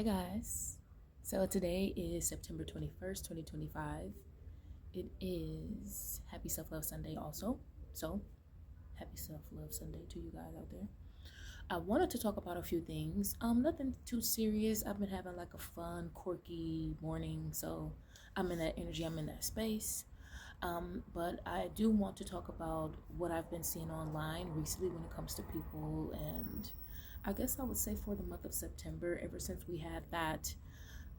Hey guys. So today is September 21st, 2025. It is Happy Self Love Sunday also. So, happy Self Love Sunday to you guys out there. I wanted to talk about a few things. Nothing too serious. I've been having like a fun, quirky morning, so I'm in that energy, I'm in that space. But I do want to talk about what I've been seeing online recently when it comes to people, and I guess I would say for the month of September, ever since we had that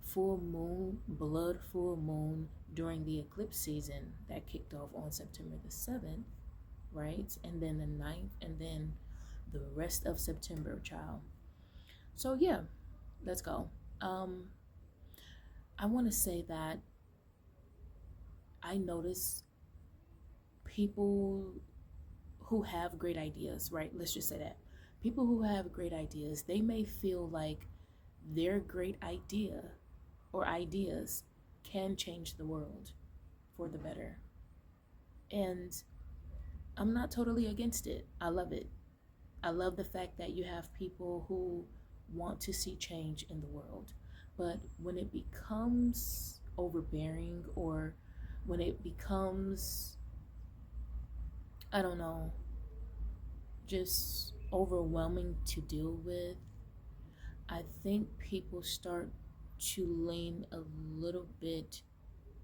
full moon, blood full moon during the eclipse season that kicked off on September the 7th, right? And then the 9th, and then the rest of September, child. So, yeah, let's go. Um, I want to say that I notice people who have great ideas, right? Let's just say that. People who have great ideas, they may feel like their great idea or ideas can change the world for the better. And I'm not totally against it. I love it. I love the fact that you have people who want to see change in the world. But when it becomes overbearing or when it becomes, I don't know, just overwhelming to deal with, I think people start to lean a little bit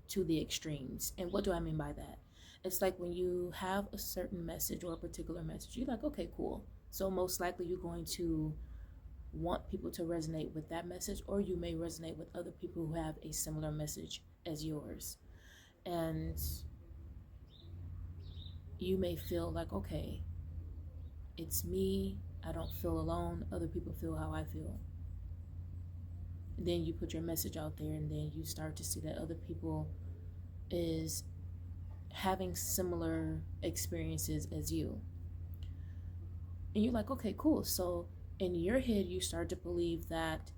to the extremes. And what do I mean by that? It's like when you have a certain message or a particular message, you're like, okay, cool. So most likely you're going to want people to resonate with that message, or you may resonate with other people who have a similar message as yours. And you may feel like, okay, it's me. I don't feel alone. Other people feel how I feel. Then you put your message out there, and then you start to see that other people is having similar experiences as you. And you're like, okay, cool. So in your head, you start to believe that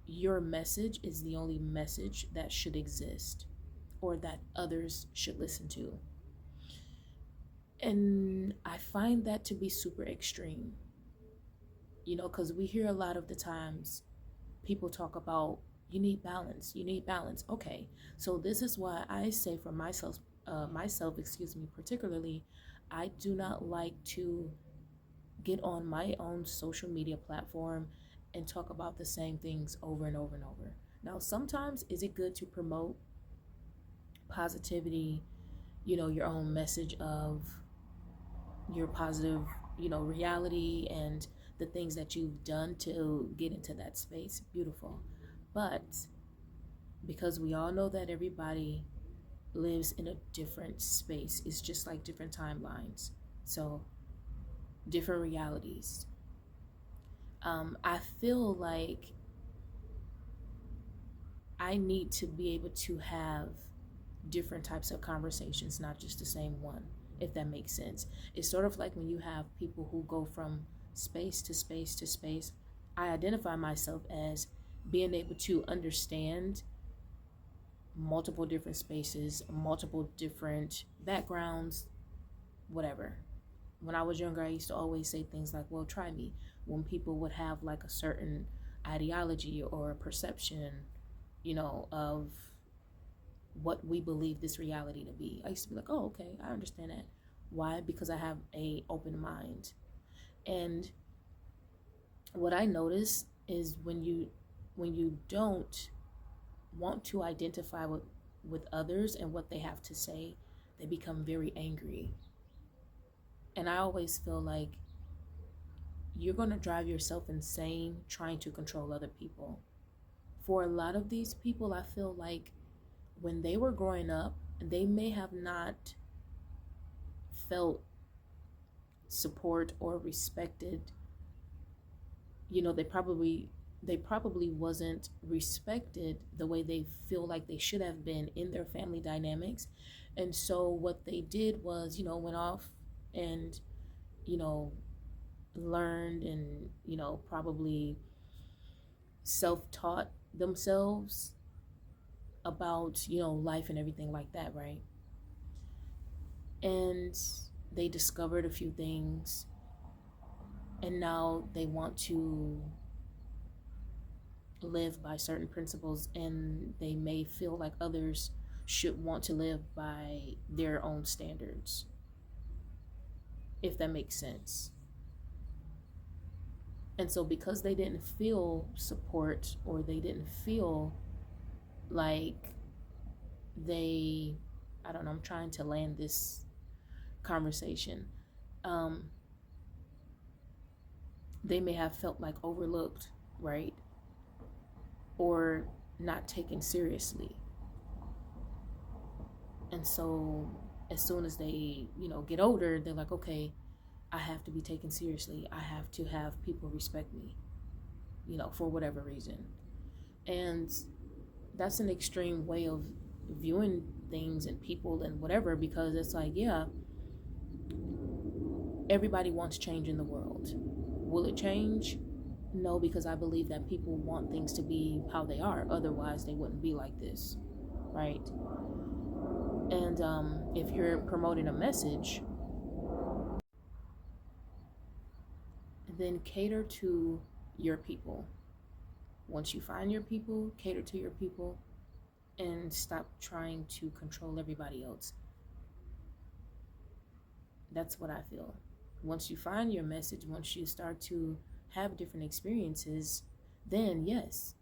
your message is the only message that should exist or that others should listen to. And I find that to be super extreme, because we hear a lot of the times people talk about you need balance, you need balance. Okay, so this is why I say for myself, particularly, I do not like to get on my own social media platform and talk about the same things over and over and over. Now, sometimes is it good to promote positivity, your own message of your positive, reality and the things that you've done to get into that space? Beautiful. But because we all know that everybody lives in a different space, it's just like different timelines. So, different realities. I feel like I need to be able to have different types of conversations, not just the same one, if that makes sense. It's sort of like when you have people who go from space to space to space. I identify myself as being able to understand multiple different spaces, multiple different backgrounds, whatever. When I was younger, I used to always say things like, well, try me. When people would have like a certain ideology or a perception, of what we believe this reality to be, I used to be like, oh, okay, I understand that. Why? Because I have a open mind. And what I notice is when you don't want to identify with others and what they have to say, they become very angry. And I always feel like you're going to drive yourself insane trying to control other people. For a lot of these people, I feel like when they were growing up, they may have not felt support or respected. They probably wasn't respected the way they feel like they should have been in their family dynamics. And so what they did was, went off and, you know, learned and, probably self-taught themselves about, life and everything like that, right? And they discovered a few things, and now they want to live by certain principles, and they may feel like others should want to live by their own standards, if that makes sense. And so because they didn't feel support, or they didn't feel like they, I don't know, I'm trying to land this conversation. They may have felt like overlooked, right? Or not taken seriously. And so as soon as they, get older, they're like, okay, I have to be taken seriously. I have to have people respect me, for whatever reason. And that's an extreme way of viewing things and people and whatever, because it's like, yeah, everybody wants change in the world. Will it change? No, because I believe that people want things to be how they are. Otherwise, they wouldn't be like this, right? And if you're promoting a message, then cater to your people. Once you find your people, cater to your people, and stop trying to control everybody else. That's what I feel. Once you find your message, once you start to have different experiences, then yes,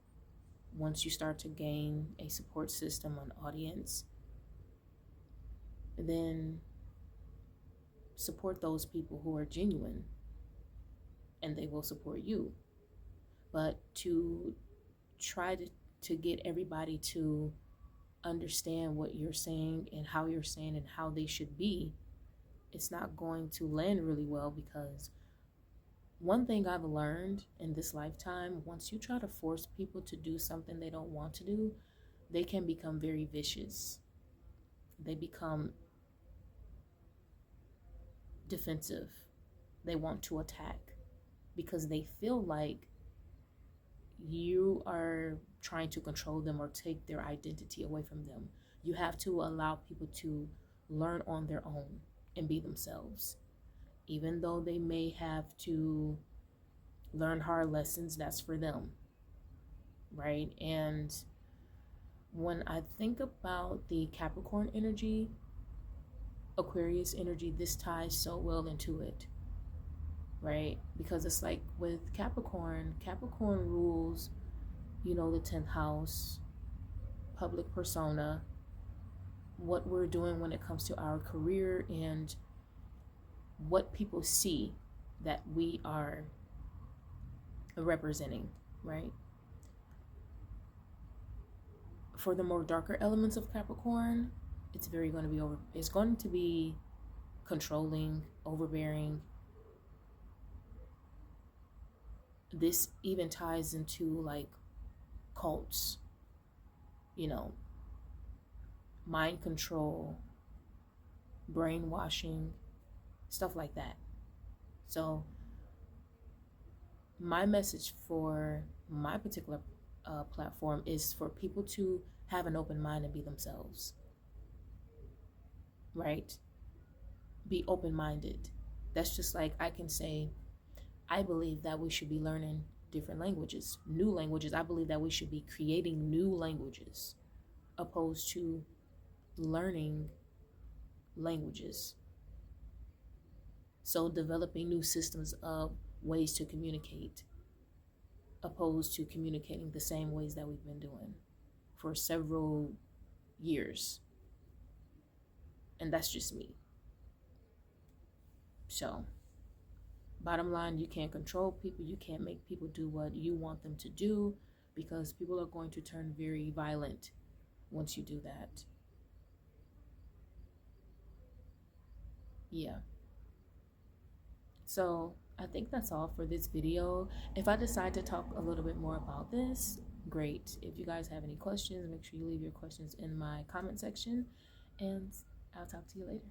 once you start to gain a support system, an audience, then support those people who are genuine, and they will support you. But to try to get everybody to understand what you're saying and how you're saying and how they should be, it's not going to land really well, because one thing I've learned in this lifetime, once you try to force people to do something they don't want to do, they can become very vicious. They become defensive. They want to attack because they feel like you are trying to control them or take their identity away from them. You have to allow people to learn on their own and be themselves. Even though they may have to learn hard lessons, that's for them, right? And when I think about the Capricorn energy, Aquarius energy, this ties so well into it, right? Because it's like with Capricorn rules, the 10th house, public persona, what we're doing when it comes to our career, and what people see that we are representing, right? For the more darker elements of Capricorn, it's going to be controlling, overbearing. This even ties into like cults, mind control, brainwashing, stuff like that. So my message for my particular platform is for people to have an open mind and be themselves, right? Be open-minded. That's just like I can say, I believe that we should be learning different languages, new languages. I believe that we should be creating new languages opposed to learning languages. So developing new systems of ways to communicate opposed to communicating the same ways that we've been doing for several years. And that's just me. So bottom line, you can't control people. You can't make people do what you want them to do, because people are going to turn very violent once you do that. Yeah. So I think that's all for this video. If I decide to talk a little bit more about this, great. If you guys have any questions, make sure you leave your questions in my comment section, and I'll talk to you later.